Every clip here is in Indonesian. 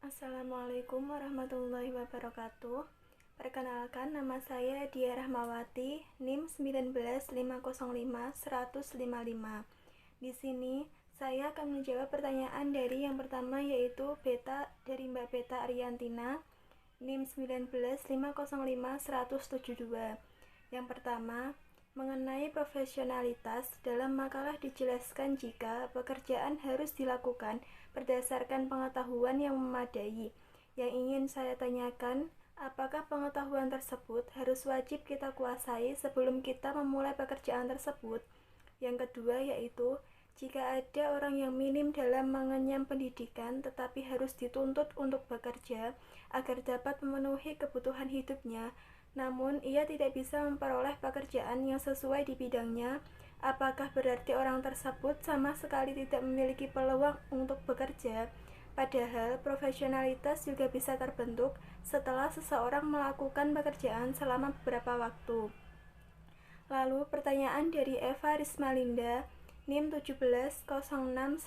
Assalamualaikum warahmatullahi wabarakatuh. Perkenalkan, nama saya Dia Rahmawati, NIM 19505-155. Di sini saya akan menjawab pertanyaan dari yang pertama, yaitu Beta dari Mbak Beta Ariantina, NIM 19505-172. Yang pertama, mengenai profesionalitas, dalam makalah dijelaskan jika pekerjaan harus dilakukan berdasarkan pengetahuan yang memadai. Yang ingin saya tanyakan, apakah pengetahuan tersebut harus wajib kita kuasai sebelum kita memulai pekerjaan tersebut? Yang kedua yaitu, jika ada orang yang minim dalam mengenyam pendidikan tetapi harus dituntut untuk bekerja agar dapat memenuhi kebutuhan hidupnya, namun ia tidak bisa memperoleh pekerjaan yang sesuai di bidangnya, apakah berarti orang tersebut sama sekali tidak memiliki peluang untuk bekerja? Padahal profesionalitas juga bisa terbentuk setelah seseorang melakukan pekerjaan selama beberapa waktu. Lalu pertanyaan dari Eva Rismalinda, NIM 1706-150.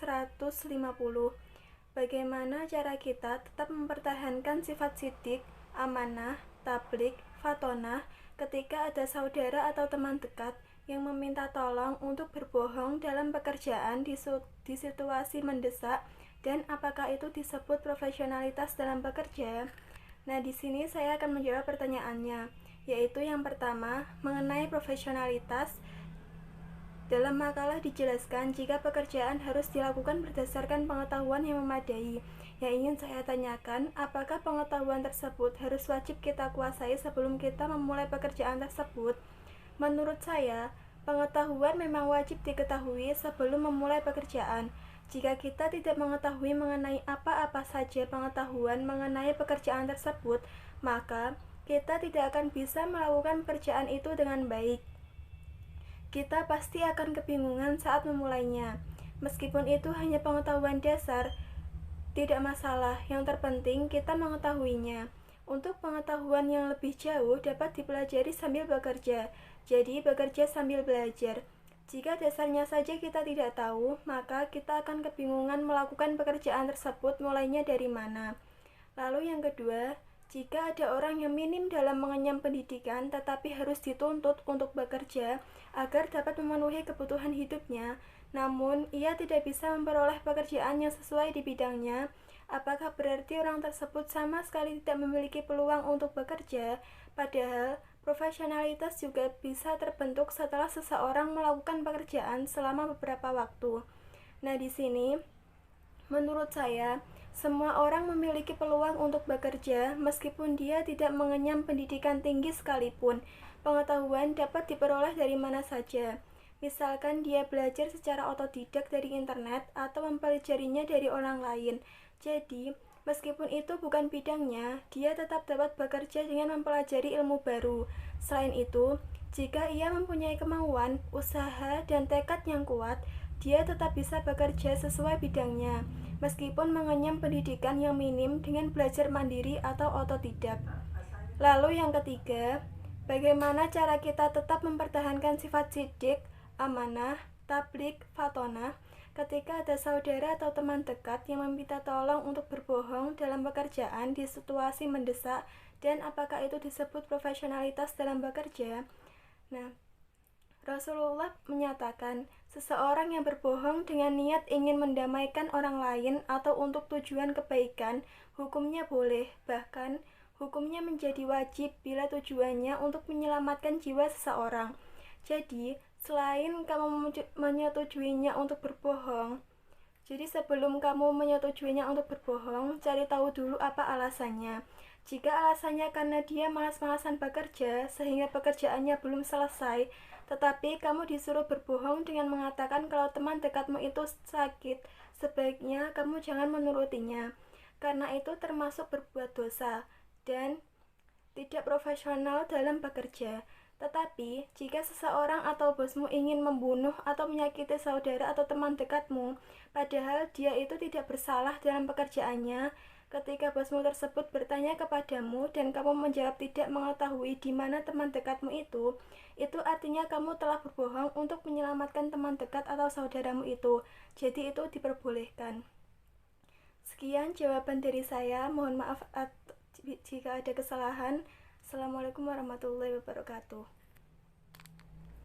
Bagaimana cara kita tetap mempertahankan sifat sidik, amanah, tablik, fatonah ketika ada saudara atau teman dekat yang meminta tolong untuk berbohong dalam pekerjaan di situasi mendesak, dan apakah itu disebut profesionalitas dalam bekerja? Nah, di sini saya akan menjawab pertanyaannya, yaitu yang pertama, mengenai profesionalitas. Dalam makalah dijelaskan jika pekerjaan harus dilakukan berdasarkan pengetahuan yang memadai. Yang ingin saya tanyakan, apakah pengetahuan tersebut harus wajib kita kuasai sebelum kita memulai pekerjaan tersebut? Menurut saya, pengetahuan memang wajib diketahui sebelum memulai pekerjaan. Jika kita tidak mengetahui mengenai apa-apa saja pengetahuan mengenai pekerjaan tersebut, maka kita tidak akan bisa melakukan pekerjaan itu dengan baik. Kita pasti akan kebingungan saat memulainya. Meskipun itu hanya pengetahuan dasar, tidak masalah, yang terpenting kita mengetahuinya. Untuk pengetahuan yang lebih jauh dapat dipelajari sambil bekerja, jadi bekerja sambil belajar. Jika dasarnya saja kita tidak tahu, maka kita akan kebingungan melakukan pekerjaan tersebut mulainya dari mana. Lalu yang kedua, jika ada orang yang minim dalam mengenyam pendidikan tetapi harus dituntut untuk bekerja agar dapat memenuhi kebutuhan hidupnya, namun ia tidak bisa memperoleh pekerjaan yang sesuai di bidangnya, apakah berarti orang tersebut sama sekali tidak memiliki peluang untuk bekerja? Padahal profesionalitas juga bisa terbentuk setelah seseorang melakukan pekerjaan selama beberapa waktu. Nah, di sini menurut saya, semua orang memiliki peluang untuk bekerja meskipun dia tidak mengenyam pendidikan tinggi sekalipun. Pengetahuan dapat diperoleh dari mana saja. Misalkan dia belajar secara otodidak dari internet atau mempelajarinya dari orang lain. Jadi, meskipun itu bukan bidangnya, dia tetap dapat bekerja dengan mempelajari ilmu baru. Selain itu, jika ia mempunyai kemauan, usaha, dan tekad yang kuat, dia tetap bisa bekerja sesuai bidangnya, meskipun mengenyam pendidikan yang minim dengan belajar mandiri atau otodidak. Lalu yang ketiga, bagaimana cara kita tetap mempertahankan sifat sidik, amanah, tablik, fatonah ketika ada saudara atau teman dekat yang meminta tolong untuk berbohong dalam pekerjaan di situasi mendesak, dan apakah itu disebut profesionalitas dalam bekerja? Nah, Rasulullah menyatakan, seseorang yang berbohong dengan niat ingin mendamaikan orang lain atau untuk tujuan kebaikan, hukumnya boleh, bahkan hukumnya menjadi wajib bila tujuannya untuk menyelamatkan jiwa seseorang. Jadi, selain kamu menyetujuinya untuk berbohong, jadi sebelum kamu menyetujuinya untuk berbohong, cari tahu dulu apa alasannya. Jika alasannya karena dia malas-malasan bekerja sehingga pekerjaannya belum selesai, tetapi kamu disuruh berbohong dengan mengatakan kalau teman dekatmu itu sakit, sebaiknya kamu jangan menurutinya, karena itu termasuk berbuat dosa dan tidak profesional dalam bekerja. Tetapi, jika seseorang atau bosmu ingin membunuh atau menyakiti saudara atau teman dekatmu, padahal dia itu tidak bersalah dalam pekerjaannya, ketika bosmu tersebut bertanya kepadamu dan kamu menjawab tidak mengetahui di mana teman dekatmu itu artinya kamu telah berbohong untuk menyelamatkan teman dekat atau saudaramu itu. Jadi itu diperbolehkan. Sekian jawaban dari saya. Mohon maaf jika ada kesalahan. Assalamualaikum warahmatullahi wabarakatuh.